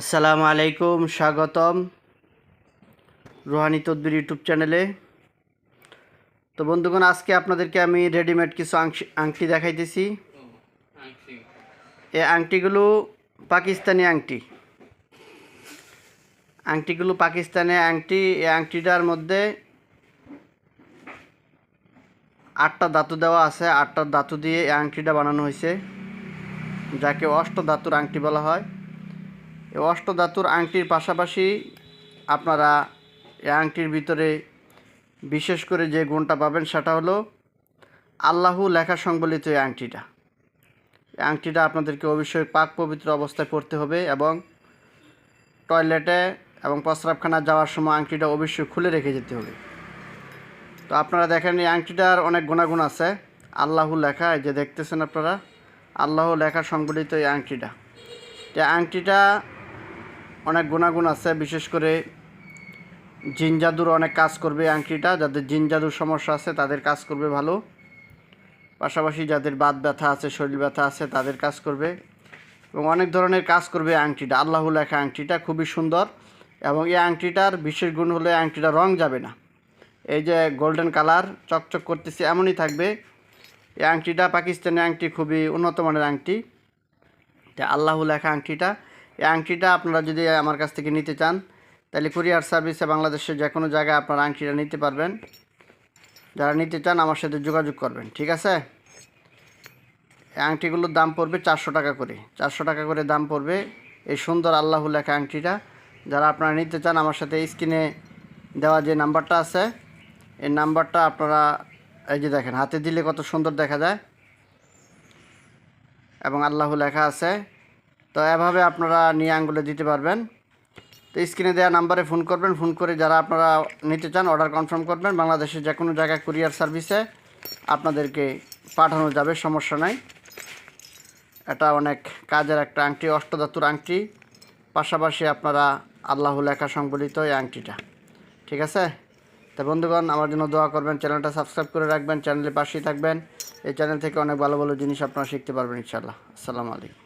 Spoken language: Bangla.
আসসালামু আলাইকুম, স্বাগতম রুহানি তদবির ইউটিউব চ্যানেলে। তো বন্ধুগণ, আজকে আপনাদেরকে আমি রেডিমেড কিছু আংটি দেখাইতেছি। এই আংটিগুলো পাকিস্তানি আংটিগুলো পাকিস্তানি আংটি। এই আংটিটার মধ্যে 8টা ধাতু দেওয়া আছে। 8টা ধাতু দিয়ে এই আংটিটা বানানো হয়েছে, যাকে অষ্টধাতুর আংটি বলা হয়। এই অষ্টধাতুর আংটির পাশাপাশি আপনারা এই আংটির ভিতরে বিশেষ করে যে গুণটা পাবেন সেটা হলো আল্লাহু লেখা সংবলিত এই আংটিটা আপনাদেরকে অবশ্যই পাক পবিত্র অবস্থায় পড়তে হবে এবং টয়লেটে এবং প্রস্রাবখানা যাওয়ার সময় আংটিটা অবশ্যই খুলে রেখে যেতে হবে। তো আপনারা দেখেন, এই আংটিটার অনেক গুণাগুণ আছে। আল্লাহু লেখা, এই যে দেখতেছেন আপনারা, আল্লাহু লেখা সংবলিত এই আংটিটা অনেক গুণাগুণ আছে। বিশেষ করে জিন জাদুর অনেক কাজ করবে আংটিটা। যাদের জিন জাদুর সমস্যা আছে তাদের কাজ করবে ভালো। পাশাপাশি যাদের বাত ব্যথা আছে, শরীর ব্যথা আছে, তাদের কাজ করবে এবং অনেক ধরনের কাজ করবে আংটিটা। আল্লাহু লেখা আংটিটা খুবই সুন্দর এবং এই আংটিটার বিশেষ গুণ হলো আংটিটা রং যাবে না। এই যে গোল্ডেন কালার চকচক করতেছে এমনই থাকবে। এই আংটিটা পাকিস্তানি আংটি, খুবই উন্নত মানের আংটি। আল্লাহু লেখা এই আংটিটা আপনারা যদি আমার কাছ থেকে নিতে চান তাহলে কুরিয়ার সার্ভিসে বাংলাদেশের যে কোনো জায়গায় আপনারা আংটিটা নিতে পারবেন। যারা নিতে চান আমার সাথে যোগাযোগ করবেন, ঠিক আছে? এই আংটিগুলোর দাম পড়বে 400 টাকা করে। 400 টাকা করে দাম পড়বে এই সুন্দর আল্লাহু লেখা আংটিটা। যারা আপনারা নিতে চান আমার সাথে স্ক্রিনে দেওয়া যে নাম্বারটা আছে, এই নাম্বারটা আপনারা, এই যে দেখেন, হাতে দিলে কত সুন্দর দেখা যায় এবং আল্লাহু লেখা আছে। তো এভাবে আপনারা নিয়ে আঙ্গুলে দিতে পারবেন। তো স্ক্রিনে দেওয়া নাম্বারে ফোন করবেন। ফোন করে যারা আপনারা নিতে চান অর্ডার কনফার্ম করবেন। বাংলাদেশের যে কোনো জায়গায় কুরিয়ার সার্ভিসে আপনাদেরকে পাঠানো যাবে, সমস্যা নাই। এটা অনেক কাজের একটা আংটি, অষ্টধাতুর আংটি। পাশাপাশি আপনারা আল্লাহু লেখা সংবলিত এই আংটিটা, ঠিক আছে? তো বন্ধুগণ, আমার জন্য দোয়া করবেন, চ্যানেলটা সাবস্ক্রাইব করে রাখবেন, চ্যানেলের পাশেই থাকবেন। এই চ্যানেল থেকে অনেক ভালো ভালো জিনিস আপনারা শিখতে পারবেন ইনশাআল্লাহ। আসসালামু আলাইকুম।